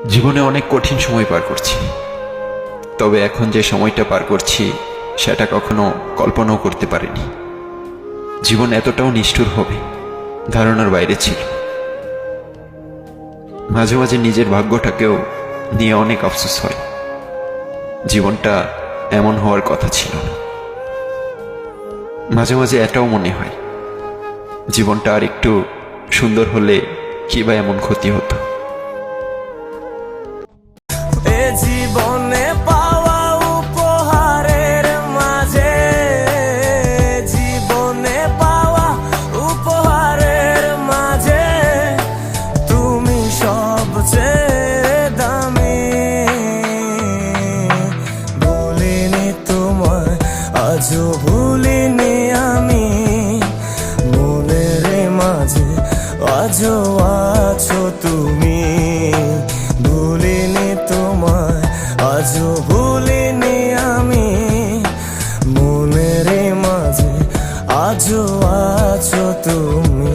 জীবনে অনেক কঠিন সময় পার করছি, তবে এখন যে সময়টা পার করছি সেটা কখনো কল্পনাও করতে পারিনি। জীবন এতটাও নিষ্ঠুর হবে ধারণার বাইরে ছিল। মাঝে মাঝে নিজের ভাগ্যটাকেও নিয়ে অনেক আফসোস হয়। জীবনটা এমন হওয়ার কথা ছিল না। মাঝে মাঝে এটাও মনে হয় জীবনটা আর একটু সুন্দর হলে কি বা এমন ক্ষতি হতো। এ জীবনে পাওয়া উপহারের মাঝে, জীবনে পাওয়া উপহারের মাঝে তুমি সবচেয়ে দামি। ভুলিনি তোমায়, আজও ভুলিনি আমি, মনের মাঝে আজও আছো তুমি। ভুলিনি তোমায়, আজও ভুলিনি আমি, মনের মাঝে আজও আছো তুমি।